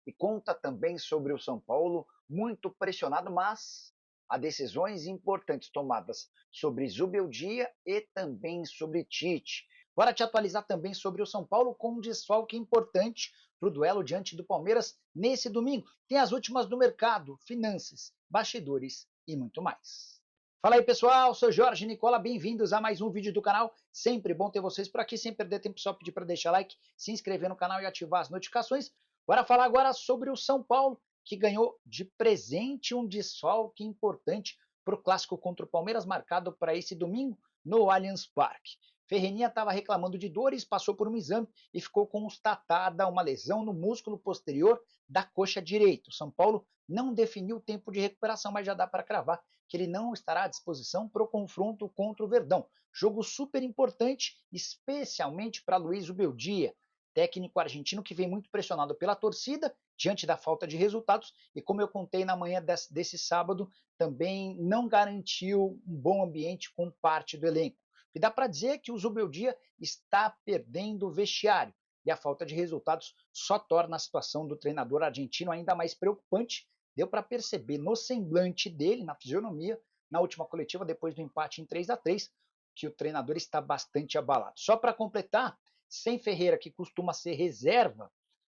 e conta também sobre o São Paulo muito pressionado, mas há decisões importantes tomadas sobre Zubeldia e também sobre Tite. Bora te atualizar também sobre o São Paulo com um desfalque importante para o duelo diante do Palmeiras nesse domingo. Tem as últimas do mercado, finanças, bastidores e muito mais. Fala aí pessoal, sou Jorge Nicola, bem-vindos a mais um vídeo do canal. Sempre bom ter vocês por aqui, sem perder tempo, só pedir para deixar like, se inscrever no canal e ativar as notificações. Bora falar agora sobre o São Paulo, que ganhou de presente um desfalque importante para o clássico contra o Palmeiras, marcado para esse domingo no Allianz Parque. Ferreirinha estava reclamando de dores, passou por um exame e ficou constatada uma lesão no músculo posterior da coxa direita. O São Paulo não definiu o tempo de recuperação, mas já dá para cravar que ele não estará à disposição para o confronto contra o Verdão. Jogo super importante, especialmente para Luiz Zubeldia, técnico argentino que vem muito pressionado pela torcida diante da falta de resultados e, como eu contei na manhã desse sábado, também não garantiu um bom ambiente com parte do elenco. E dá para dizer que o Zubeldia está perdendo o vestiário e a falta de resultados só torna a situação do treinador argentino ainda mais preocupante. Deu para perceber no semblante dele, na fisionomia, na última coletiva, depois do empate em 3-3, que o treinador está bastante abalado. Só para completar, sem Ferreira, que costuma ser reserva,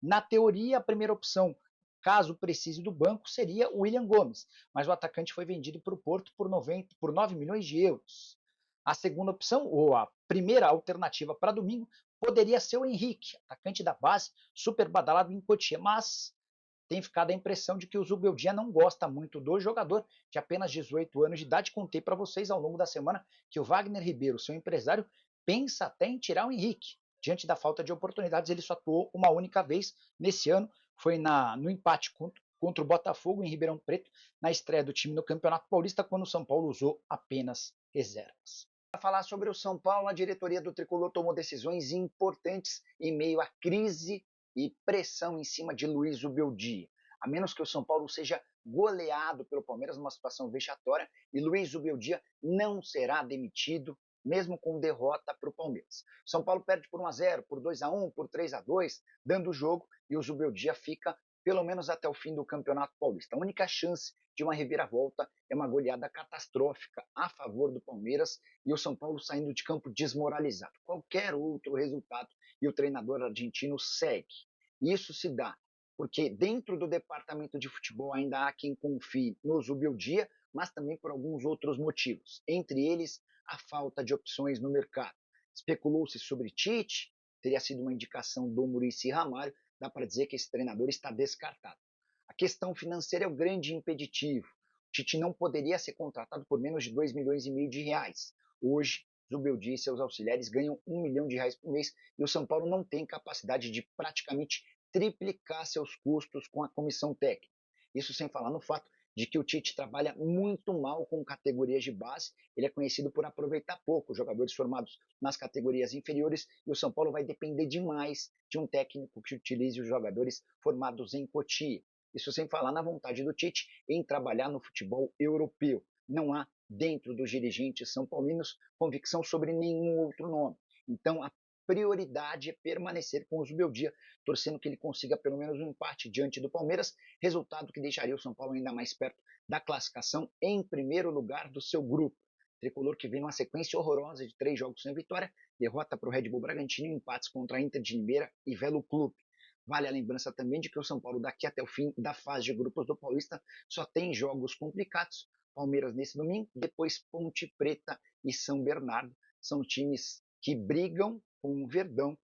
na teoria a primeira opção, caso precise do banco, seria o William Gomes, mas o atacante foi vendido para o Porto por 9 milhões de euros. A segunda opção, ou a primeira alternativa para domingo, poderia ser o Henrique, atacante da base, super badalado em Cotia, mas tem ficado a impressão de que o Zubeldia não gosta muito do jogador de apenas 18 anos de idade. Contei para vocês ao longo da semana que o Wagner Ribeiro, seu empresário, pensa até em tirar o Henrique. Diante da falta de oportunidades, ele só atuou uma única vez nesse ano, foi no empate contra o Botafogo em Ribeirão Preto, na estreia do time no Campeonato Paulista, quando o São Paulo usou apenas reservas. Para falar sobre o São Paulo, a diretoria do Tricolor tomou decisões importantes em meio à crise e pressão em cima de Luiz Zubeldia. A menos que o São Paulo seja goleado pelo Palmeiras numa situação vexatória, e Luiz Zubeldia não será demitido, mesmo com derrota para o Palmeiras. São Paulo perde por 1-0, por 2-1, por 3-2, dando o jogo, e o Zubeldia fica pelo menos até o fim do Campeonato Paulista. A única chance de uma reviravolta é uma goleada catastrófica a favor do Palmeiras e o São Paulo saindo de campo desmoralizado. Qualquer outro resultado e o treinador argentino segue. Isso se dá porque dentro do departamento de futebol ainda há quem confie no Zubeldia, mas também por alguns outros motivos, entre eles a falta de opções no mercado. Especulou-se sobre Tite, teria sido uma indicação do Muricy Ramalho, dá para dizer que esse treinador está descartado. A questão financeira é o grande impeditivo. Tite não poderia ser contratado por menos de 2,5 milhões de reais. Hoje, Zubeldia e seus auxiliares ganham 1 milhão de reais por mês e o São Paulo não tem capacidade de praticamente triplicar seus custos com a comissão técnica. Isso sem falar no fato de que o Tite trabalha muito mal com categorias de base, ele é conhecido por aproveitar pouco jogadores formados nas categorias inferiores e o São Paulo vai depender demais de um técnico que utilize os jogadores formados em Cotia. Isso sem falar na vontade do Tite em trabalhar no futebol europeu. Não há, dentro dos dirigentes são paulinos, convicção sobre nenhum outro nome. Então, a prioridade é permanecer com o Zubeldia, torcendo que ele consiga pelo menos um empate diante do Palmeiras, resultado que deixaria o São Paulo ainda mais perto da classificação em primeiro lugar do seu grupo. Tricolor que vem numa sequência horrorosa de 3 jogos sem vitória, derrota para o Red Bull Bragantino e empates contra a Inter de Limeira e Velo Clube. Vale a lembrança também de que o São Paulo daqui até o fim da fase de grupos do Paulista só tem jogos complicados. Palmeiras nesse domingo, depois Ponte Preta e São Bernardo. São times que brigam com o Verdão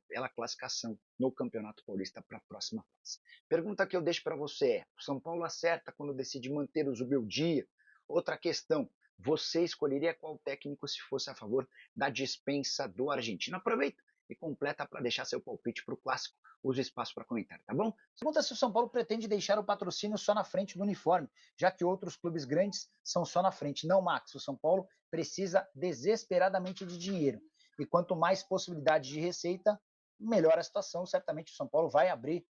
pela classificação no Campeonato Paulista para a próxima fase. Pergunta que eu deixo para você é: o São Paulo acerta quando decide manter o Zubeldia? Outra questão: você escolheria qual técnico se fosse a favor da dispensa do argentino? Aproveita e completa para deixar seu palpite para o clássico. Use espaço para comentário, tá bom? Pergunta se o São Paulo pretende deixar o patrocínio só na frente do uniforme, já que outros clubes grandes são só na frente. Não, Max, o São Paulo precisa desesperadamente de dinheiro. E quanto mais possibilidade de receita, melhor a situação. Certamente o São Paulo vai abrir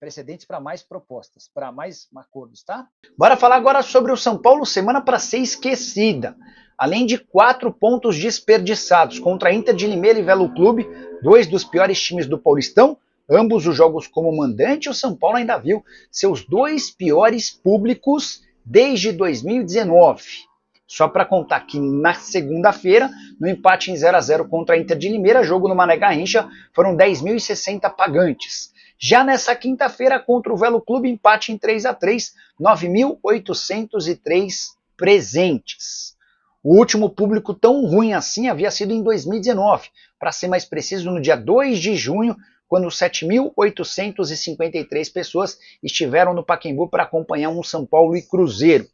precedentes para mais propostas, para mais acordos, tá? Bora falar agora sobre o São Paulo, semana para ser esquecida. Além de 4 pontos desperdiçados contra a Inter de Limeira e Velo Clube, 2 dos piores times do Paulistão, Ambos os jogos como mandante, o São Paulo ainda viu seus 2 piores públicos desde 2019. Só para contar que na segunda-feira, no empate em 0-0 contra a Inter de Limeira, jogo no Mané Garrincha, foram 10.060 pagantes. Já nessa quinta-feira, contra o Velo Clube, empate em 3-3, 9.803 presentes. O último público tão ruim assim havia sido em 2019, para ser mais preciso, no dia 2 de junho, quando 7.853 pessoas estiveram no Pacaembu para acompanhar um São Paulo e Cruzeiro.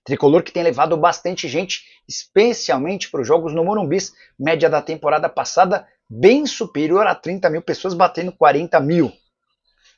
Tricolor que tem levado bastante gente, especialmente para os jogos no Morumbi, média da temporada passada bem superior a 30 mil pessoas, batendo 40 mil.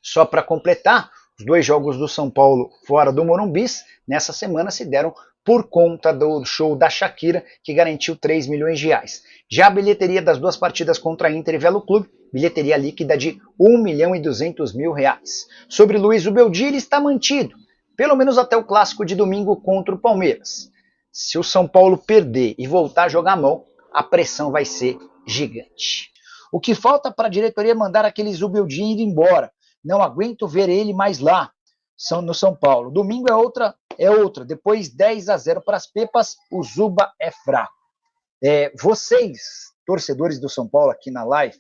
Só para completar, os 2 jogos do São Paulo fora do Morumbi, nessa semana se deram por conta do show da Shakira, que garantiu 3 milhões de reais. Já a bilheteria das 2 partidas contra a Inter e Velo Clube, bilheteria líquida de 1.200.000 reais. Sobre Luiz Ubeldi, ele está mantido, pelo menos até o clássico de domingo contra o Palmeiras. Se o São Paulo perder e voltar a jogar a mão, a pressão vai ser gigante. O que falta para a diretoria é mandar aquele Ubeldi ir embora. Não aguento ver ele mais lá, no São Paulo. Domingo é outra. Depois 10-0 para as Pepas, o Zuba é fraco. Vocês, torcedores do São Paulo aqui na live,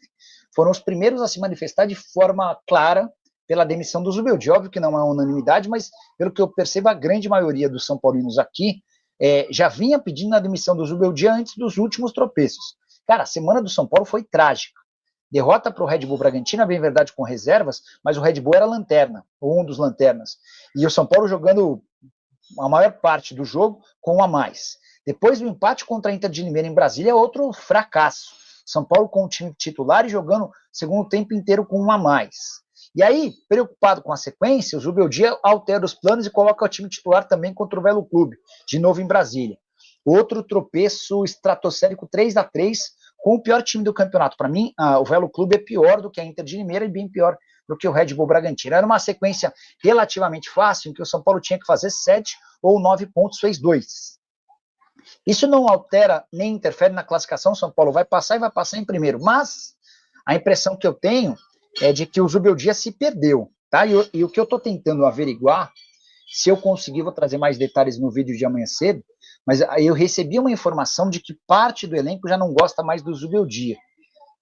foram os primeiros a se manifestar de forma clara pela demissão do Zubeldia. Óbvio que não é unanimidade, mas pelo que eu percebo, a grande maioria dos São Paulinos aqui já vinha pedindo a demissão do Zubeldia antes dos últimos tropeços. Cara, a semana do São Paulo foi trágica. Derrota para o Red Bull Bragantino, bem verdade, com reservas, mas o Red Bull era lanterna, ou um dos lanternas. E o São Paulo jogando a maior parte do jogo com um a mais. Depois do empate contra a Inter de Limeira em Brasília, outro fracasso. São Paulo com o time titular e jogando o segundo tempo inteiro com um a mais. E aí, preocupado com a sequência, o Zubeldia altera os planos e coloca o time titular também contra o Velo Clube, de novo em Brasília. Outro tropeço estratosférico, 3-3, com o pior time do campeonato. Para mim, o Velo Clube é pior do que a Inter de Limeira e bem pior do que o Red Bull Bragantino. Era uma sequência relativamente fácil, em que o São Paulo tinha que fazer 7 ou 9 pontos, fez 2. Isso não altera nem interfere na classificação. O São Paulo vai passar e vai passar em primeiro. Mas a impressão que eu tenho é de que o Zubeldia se perdeu. Tá? E o que eu estou tentando averiguar, se eu conseguir, vou trazer mais detalhes no vídeo de amanhã cedo, mas eu recebi uma informação de que parte do elenco já não gosta mais do Zubeldia.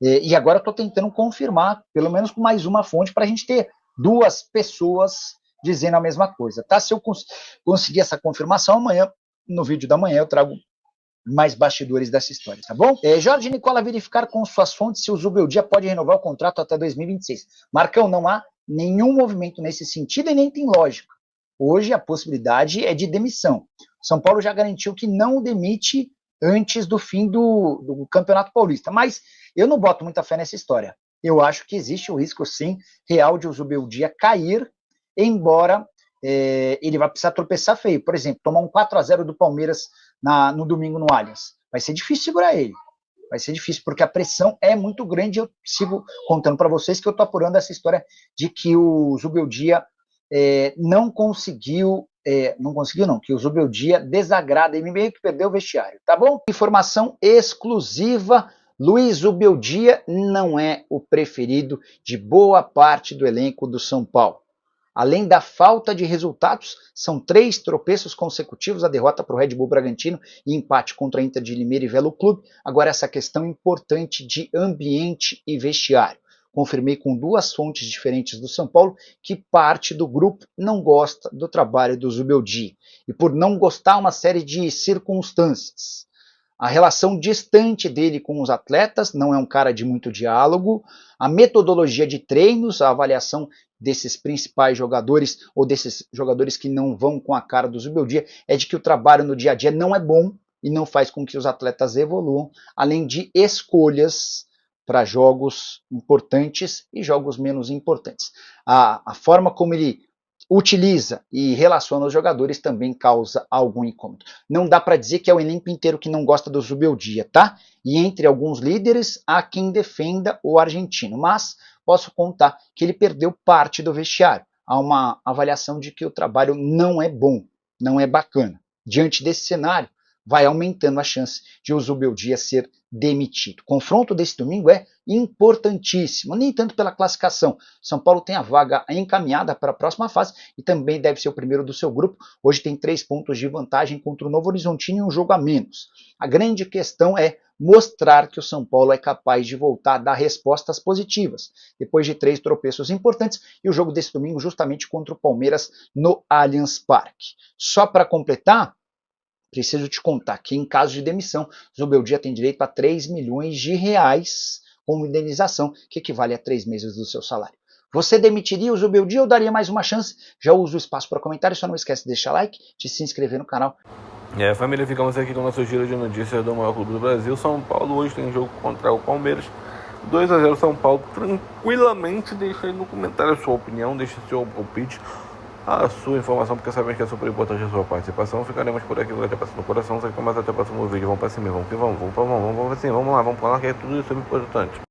E agora eu estou tentando confirmar, pelo menos com mais uma fonte, para a gente ter 2 pessoas dizendo a mesma coisa. Tá? Se eu conseguir essa confirmação, amanhã, no vídeo da manhã, eu trago mais bastidores dessa história, tá bom? Jorge Nicola, verificar com suas fontes se o Zubeldia pode renovar o contrato até 2026. Marcão, não há nenhum movimento nesse sentido e nem tem lógica. Hoje a possibilidade é de demissão. São Paulo já garantiu que não demite antes do fim do Campeonato Paulista, mas eu não boto muita fé nessa história. Eu acho que existe o risco, sim, real de o Zubeldia cair, embora ele vai precisar tropeçar feio. Por exemplo, tomar um 4-0 do Palmeiras no domingo no Allianz. Vai ser difícil segurar ele. Vai ser difícil, porque a pressão é muito grande. Eu sigo contando para vocês que eu estou apurando essa história de que o Zubeldia não conseguiu, que o Zubeldia desagrada, ele meio que perdeu o vestiário, tá bom? Informação exclusiva, Luiz Zubeldia não é o preferido de boa parte do elenco do São Paulo. Além da falta de resultados, são 3 tropeços consecutivos, a derrota para o Red Bull Bragantino e empate contra a Inter de Limeira e Velo Clube. Agora essa questão importante de ambiente e vestiário. Confirmei com 2 fontes diferentes do São Paulo que parte do grupo não gosta do trabalho do Zubeldia. E por não gostar, uma série de circunstâncias. A relação distante dele com os atletas, não é um cara de muito diálogo. A metodologia de treinos, a avaliação desses principais jogadores ou desses jogadores que não vão com a cara do Zubeldia é de que o trabalho no dia a dia não é bom e não faz com que os atletas evoluam, além de escolhas para jogos importantes e jogos menos importantes. A forma como ele utiliza e relaciona os jogadores também causa algum incômodo. Não dá para dizer que é o elenco inteiro que não gosta do Zubeldia, tá? E entre alguns líderes há quem defenda o argentino, mas posso contar que ele perdeu parte do vestiário. Há uma avaliação de que o trabalho não é bom, não é bacana. Diante desse cenário, vai aumentando a chance de o Zubeldia ser demitido. O confronto desse domingo é importantíssimo, nem tanto pela classificação. São Paulo tem a vaga encaminhada para a próxima fase e também deve ser o primeiro do seu grupo. Hoje tem 3 pontos de vantagem contra o Novo Horizontino e um jogo a menos. A grande questão é mostrar que o São Paulo é capaz de voltar a dar respostas positivas, depois de 3 tropeços importantes e o jogo desse domingo justamente contra o Palmeiras no Allianz Parque. Só para completar, preciso te contar que em caso de demissão, Zubeldia tem direito a 3 milhões de reais como indenização, que equivale a 3 meses do seu salário. Você demitiria o Zubeldia ou daria mais uma chance? Já usa o espaço para comentário, só não esquece de deixar like, de se inscrever no canal. Família, ficamos aqui com o nosso giro de notícias do maior clube do Brasil. São Paulo hoje tem jogo contra o Palmeiras. 2-0 São Paulo, tranquilamente. Deixa aí no comentário a sua opinião, deixa o seu palpite, a sua informação, porque sabemos que é super importante a sua participação. Ficaremos por aqui, até passando no coração. Só que mais até o próximo vídeo. Vamos para cima, vamos que vamos, vamos para cima, vamos lá, que é tudo isso é importante.